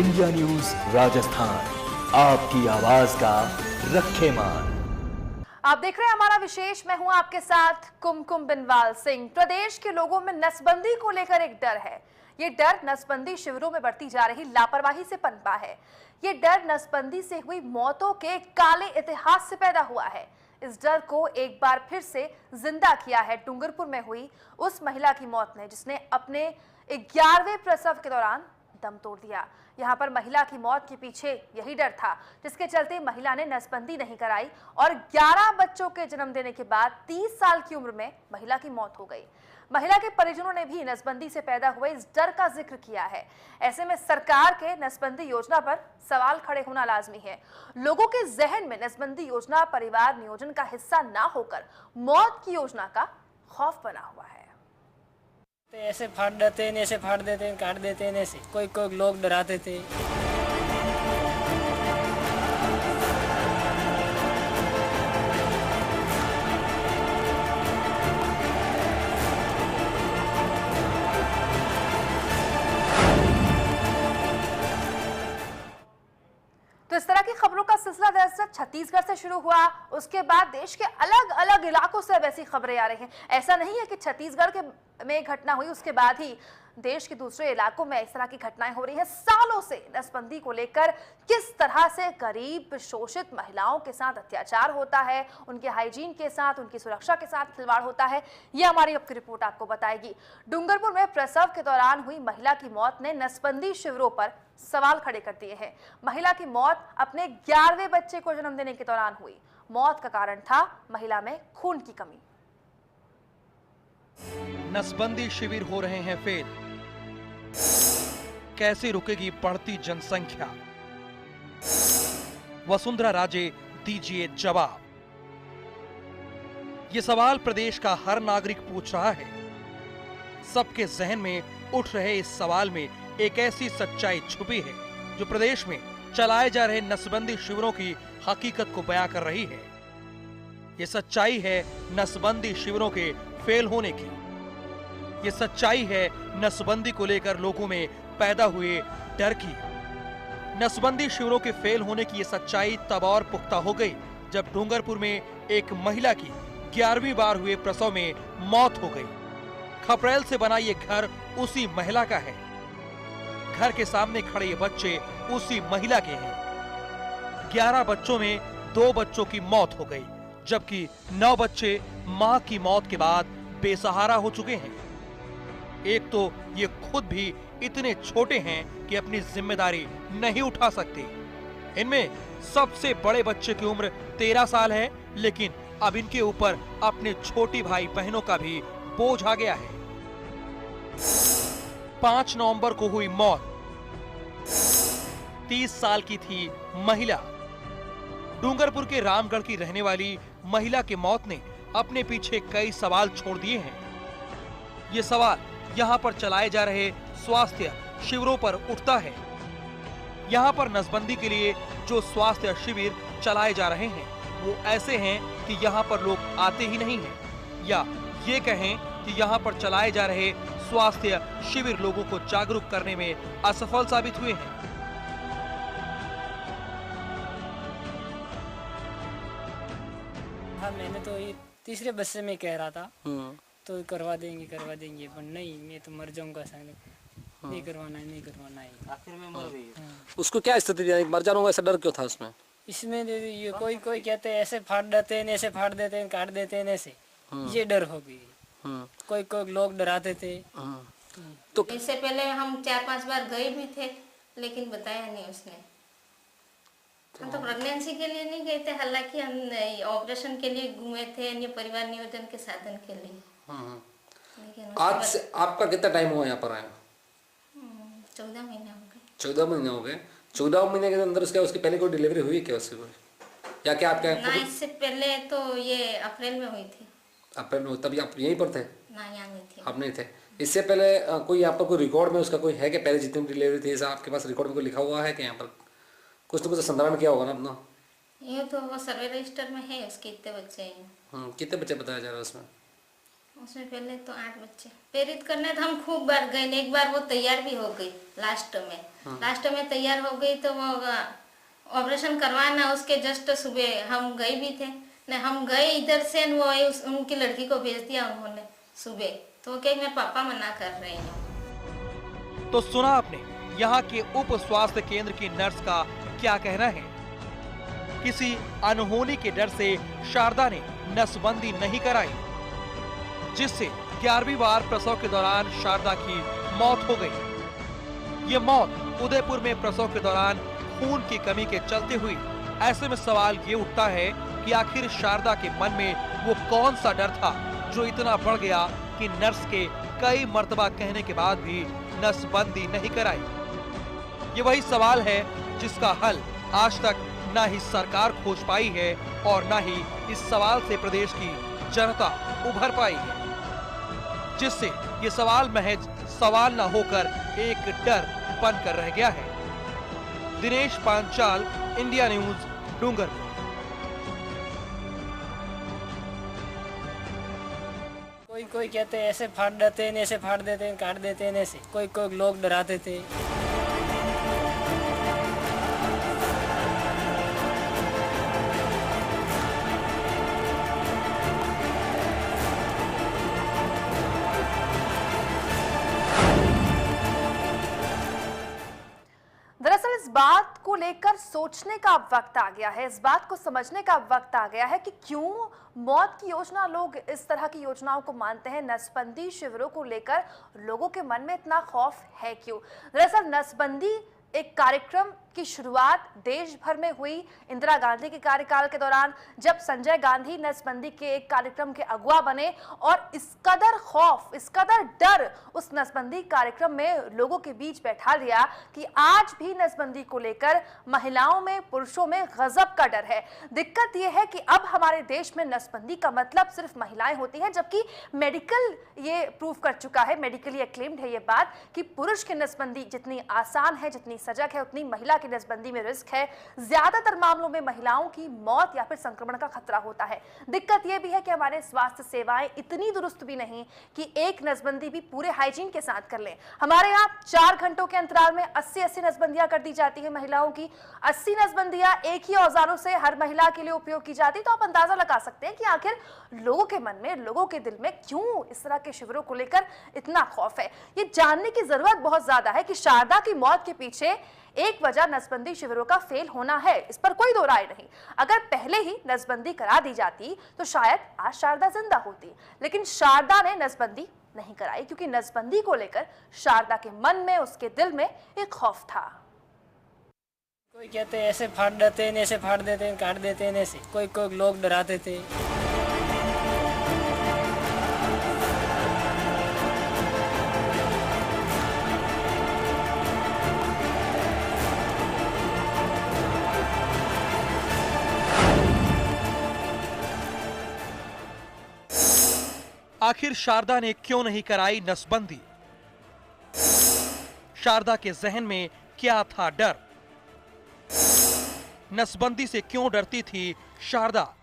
India news Rajasthan, आपकी आवाज का रखे मान। आप देख रहे हैं हमारा विशेष। मैं हूं आपके साथ कुमकुम बिनवाल सिंह। प्रदेश के लोगों में नसबंदी को लेकर एक डर है। ये डर नसबंदी शिविरों में बढ़ती जा रही लापरवाही से पनपा है। ये डर नसबंदी से हुई मौतों के काले इतिहास से पैदा हुआ है। इस डर को एक बार फिर से जिंदा किया है डूंगरपुर में हुई उस महिला की मौत ने, जिसने अपने 11वें प्रसव के दौरान दम तोड़ दिया। यहाँ पर महिला की मौत के पीछे यही डर था, जिसके चलते महिला ने नसबंदी नहीं कराई और 11 बच्चों के जन्म देने के बाद 30 साल की उम्र में महिला की मौत हो गई। महिला के परिजनों ने भी नसबंदी से पैदा हुए इस डर का जिक्र किया है। ऐसे में सरकार के नसबंदी योजना पर सवाल खड़े होना लाजमी है। लोगों के जहन में नसबंदी योजना परिवार नियोजन का हिस्सा ना होकर मौत की योजना का खौफ बना हुआ है। ऐसे फाड़ देते हैं, ऐसे फाड़ देते हैं, काट देते हैं, ऐसे कोई कोई लोग डराते थे। तो इस तरह की खबरों का सिलसिला दरअसल छत्तीसगढ़ से शुरू हुआ। उसके बाद देश के अलग अलग इलाकों से अब ऐसी खबरें आ रही हैं। ऐसा नहीं है कि छत्तीसगढ़ के में घटना हुई उसके बाद ही देश के दूसरे इलाकों में इस तरह की घटनाएं हो रही हैं। सालों से नसबंदी को लेकर किस तरह से गरीब शोषित महिलाओं के साथ अत्याचार होता है, उनके हाइजीन के साथ, उनकी सुरक्षा के साथ खिलवाड़ होता है, ये हमारी अब की रिपोर्ट आपको बताएगी। डूंगरपुर में प्रसव के दौरान हुई महिला की मौत ने नसबंदी शिविरों पर सवाल खड़े कर दिए हैं। महिला की मौत अपने 11वें बच्चे को जन्म देने के दौरान हुई। मौत का कारण था महिला में खून की कमी। नसबंदी शिविर हो रहे हैं फेल, कैसे रुकेगी बढ़ती जनसंख्या? वसुंधरा राजे दीजिए जवाब। ये सवाल प्रदेश का हर नागरिक पूछ रहा है। सबके जहन में उठ रहे इस सवाल में एक ऐसी सच्चाई छुपी है जो प्रदेश में चलाए जा रहे नसबंदी शिविरों की हकीकत को बयां कर रही है। ये सच्चाई है नसबंदी शिविरों के फेल होने की। ये सच्चाई है नसबंदी को लेकर लोगों में पैदा हुए डर की। नसबंदी शिविरों के फेल होने की ये सच्चाई तब और पुख्ता हो गई जब डूंगरपुर में एक महिला की 11वीं बार हुए प्रसव में मौत हो गई। खपरेल से बना ये घर उसी महिला का है। घर के सामने खड़े ये बच्चे उसी महिला के हैं। 11 बच्चों में 2 बच्चों की मौत हो गई, जबकि 9 बच्चे मां की मौत के बाद बेसहारा हो चुके हैं। एक तो ये खुद भी इतने छोटे हैं कि अपनी जिम्मेदारी नहीं उठा सकते। इनमें सबसे बड़े बच्चे की उम्र 13 साल है, लेकिन अब इनके ऊपर अपने छोटी भाई बहनों का भी बोझ आ गया है। 5 नवंबर को हुई मौत। 30 साल की थी महिला। डूंगरपुर के रामगढ़ की रहने वाली महिला की मौत ने अपने पीछे कई सवाल छोड़ दिए हैं। ये सवाल यहाँ पर चलाए जा रहे स्वास्थ्य शिविरों पर उठता है। यहाँ पर नसबंदी के लिए जो स्वास्थ्य शिविर चलाए जा रहे हैं वो ऐसे हैं कि यहाँ पर लोग आते ही नहीं हैं, या ये कहें कि यहाँ पर चलाए जा रहे स्वास्थ्य शिविर लोगों को जागरूक करने में असफल साबित हुए हैं। हाँ, मैंने तो ये तीसरे बच्चे में कह रहा था तो करवा देंगे पर नहीं, मैं तो मर जाऊंगा शायद। नहीं करवाना है। आखिर में मर गई। उसको क्या स्थिति थी, मर जाऊंगा ऐसा डर क्यों था उसमें? इसमें ये कोई कहते हैं ऐसे फाड़ देते हैं, ऐसे फाड़ देते हैं, काट देते हैं, ऐसे ये डर हो गई। कोई कोई लोग डराते थे। तो इससे पहले हम 4-5 बार गए भी थे, लेकिन बताया नहीं उसने। हम तो प्रेगनेंसी के लिए नहीं गए थे, हालांकि हम ऑपरेशन के लिए घूमे थे, अन्य परिवार नियोजन के साधन के लिए। आज से आपका कितना टाइम हुआ यहाँ पर आया? 14 महीने हो गए। 14 महीने हो गए। 14 महीने के अंदर उसके पहले कोई डिलीवरी हुई क्या उससे कोई, या क्या आपके? ना, इससे पहले तो ये अप्रैल में हुई थी। अप्रैल में? तभी आप यहीं पर थे? ना, यहाँ नहीं थे। आप नहीं थे। इससे पहले कोई यहाँ पर कोई रिकॉर्ड में उसका कोई है कि पहले जितनी डिलीवरी थी ऐसा आपके पास रिकॉर्ड में कोई लिखा हुआ है कि यहाँ पर कुछ तो संधारण किया होगा ना अपना? ये तो वो सर्वे रजिस्टर में है उसके इतने बच्चे हैं। कितने बच्चे बताया जा रहा है उसमें? उसमें पहले तो 8 बच्चे प्रेरित करने तो हम खूब बार गए, एक बार वो तैयार भी हो गई लास्ट में तैयार हो गई तो वो ऑपरेशन करवाना उसके जस्ट सुबह हम गए भी थे न, हम गए इधर से वो उनकी लड़की को भेज दिया उन्होंने सुबह, तो क्या मेरे पापा मना कर रहे हैं। तो सुना आपने यहाँ के उप स्वास्थ्य केंद्र की नर्स का क्या कहना है। किसी अनहोनी के डर से शारदा ने नसबंदी नहीं कराई, जिससे 11वीं बार प्रसव के दौरान शारदा की मौत हो गई। ये मौत उदयपुर में प्रसव के दौरान खून की कमी के चलते हुई। ऐसे में सवाल ये उठता है कि आखिर शारदा के मन में वो कौन सा डर था जो इतना बढ़ गया कि नर्स के कई मर्तबा कहने के बाद भी नसबंदी नहीं कराई। ये वही सवाल है जिसका हल आज तक ना ही सरकार खोज पाई है और ना ही इस सवाल से प्रदेश की जनता उभर पाई है, जिससे ये सवाल महज सवाल न होकर एक डर बनकर रह गया है। Dinesh Panchal, India news, Dungarpur. कोई कहते हैं ऐसे फाड़ देते हैं, ऐसे फाड़ देते हैं, काट देते हैं, ऐसे कोई लोग डराते थे। दरअसल इस बात को लेकर सोचने का अब वक्त आ गया है, इस बात को समझने का अब वक्त आ गया है कि क्यों मौत की योजना लोग इस तरह की योजनाओं को मानते हैं। नसबंदी शिविरों को लेकर लोगों के मन में इतना खौफ है क्यों? दरअसल नसबंदी एक कार्यक्रम की शुरुआत देश भर में हुई इंदिरा गांधी के कार्यकाल के दौरान, जब संजय गांधी नसबंदी के एक कार्यक्रम के अगुवा बने और इस कदर खौफ, इस कदर डर उस नसबंदी कार्यक्रम में लोगों के बीच बैठा लिया कि आज भी नसबंदी को लेकर महिलाओं में, पुरुषों में गजब का डर है। दिक्कत यह है कि अब हमारे देश में नसबंदी का मतलब सिर्फ महिलाएं होती हैं, जबकि मेडिकल ये प्रूव कर चुका है, मेडिकली एक्लेम्ड है ये बात कि पुरुष की नसबंदी जितनी आसान है, जितनी सजग है, उतनी महिला की नसबंदी में रिस्क है। ज्यादातर मामलों में महिलाओं की मौत या फिर संक्रमण का खतरा होता है। दिक्कत यह भी है कि हमारे स्वास्थ्य सेवाएं इतनी दुरुस्त भी नहीं कि एक नसबंदी भी पूरे हाइजीन के साथ कर लें। हमारे यहाँ 4 घंटों के अंतराल में 80 नसबंदियां कर दी जाती है महिलाओं की। 80 नसबंदियां एक ही औजारों से हर महिला के लिए उपयोग की जाती, तो आप अंदाजा लगा सकते हैं कि आखिर लोगों के मन में, लोगों के दिल में क्यों इस तरह के शिविरों को लेकर इतना खौफ है। ये जानने की जरूरत बहुत ज्यादा है कि शारदा की मौत के पीछे एक वजह नसबंदी शिविरों का फेल होना है, इस पर कोई दो राय नहीं। अगर पहले ही नसबंदी करा दी जाती तो शायद आज शारदा जिंदा होती, लेकिन शारदा ने नसबंदी नहीं कराई क्योंकि नसबंदी को लेकर शारदा के मन में, उसके दिल में एक खौफ था। कोई कहते हैं ऐसे फाड़ देते हैं, ऐसे फाड़ देते हैं, काट देते हैं, ऐसे कोई लोग डराते थे। आखिर शारदा ने क्यों नहीं कराई नसबंदी? शारदा के जहन में क्या था डर? नसबंदी से क्यों डरती थी शारदा?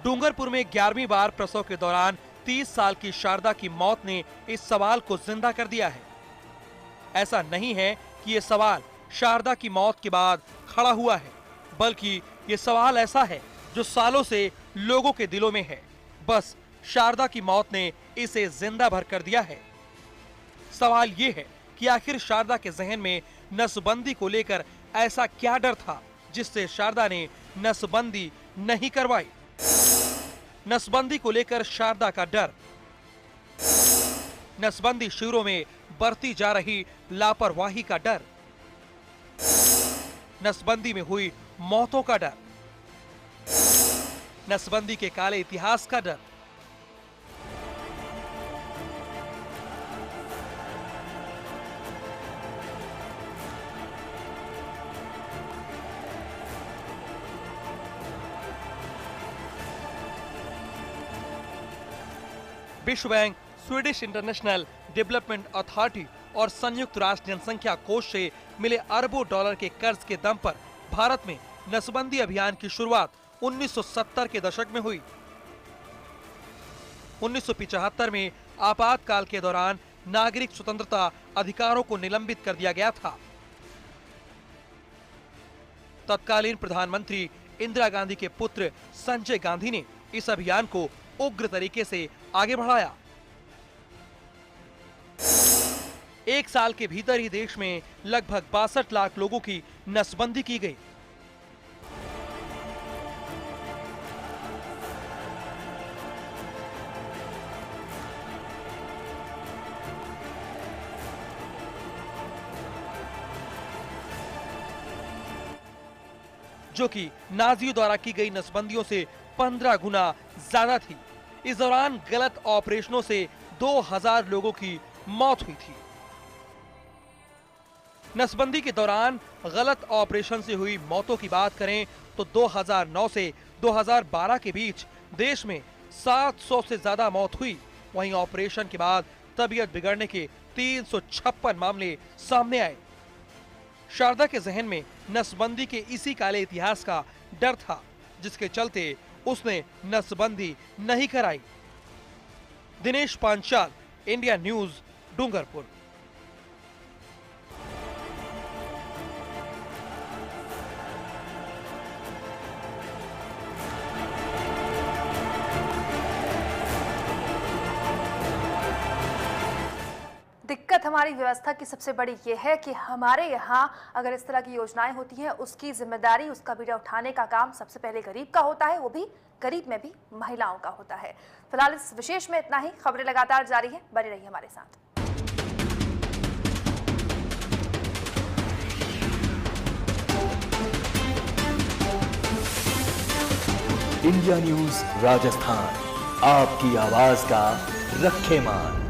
डूंगरपुर में 11वीं बार प्रसव के दौरान 30 साल की शारदा की मौत ने इस सवाल को जिंदा कर दिया है। ऐसा नहीं है कि यह सवाल शारदा की मौत के बाद खड़ा हुआ है, बल्कि यह सवाल ऐसा है जो सालों से लोगों के दिलों में है। बस शारदा की मौत ने इसे जिंदा भर कर दिया है। सवाल यह है कि आखिर शारदा के जहन में नसबंदी को लेकर ऐसा क्या डर था जिससे शारदा ने नसबंदी नहीं करवाई? नसबंदी को लेकर शारदा का डर, नसबंदी शिविरों में बढ़ती जा रही लापरवाही का डर, नसबंदी में हुई मौतों का डर, नसबंदी के काले इतिहास का डर। विश्व bank, Swedish international development authority और संयुक्त राष्ट्र जनसंख्या कोष से मिले अरबों डॉलर के कर्ज के दम पर भारत में नसबंदी अभियान की शुरुआत 1970 के दशक में हुई। 1975 में आपातकाल के दौरान नागरिक स्वतंत्रता अधिकारों को निलंबित कर दिया गया था। तत्कालीन प्रधानमंत्री इंदिरा गांधी के पुत्र संजय गांधी ने इस अभियान को उग्र तरीके से आगे बढ़ाया। एक साल के भीतर ही देश में लगभग 62 लाख लोगों की नसबंदी की गई। जो कि नाजियों द्वारा की गई नसबंदियों से 15 गुना ज्यादा थी। इस दौरान गलत ऑपरेशनों से 2000 लोगों की मौत हुई थी। नसबंदी के दौरान गलत ऑपरेशन से हुई मौतों की बात करें तो 2009 से 2012 के बीच देश में 700 से ज्यादा मौत हुई। वहीं ऑपरेशन के बाद तबीयत बिगड़ने के 356 मामले सामने आए। शारदा के जहन में नसबंदी के इसी काले इतिहास का डर था, जिसके चलते उसने नसबंदी नहीं कराई। Dinesh Panchal, India news, Dungarpur. दिक्कत हमारी व्यवस्था की सबसे बड़ी ये है कि हमारे यहाँ अगर इस तरह की योजनाएं होती हैं, उसकी जिम्मेदारी, उसका बीड़ा उठाने का काम सबसे पहले गरीब का होता है, वो भी गरीब में भी महिलाओं का होता है। फिलहाल इस विशेष में इतना ही। खबरें लगातार जारी है, बने रहिए हमारे साथ। इंडिया न्यूज राजस्थान, आपकी आवाज का रखे मान।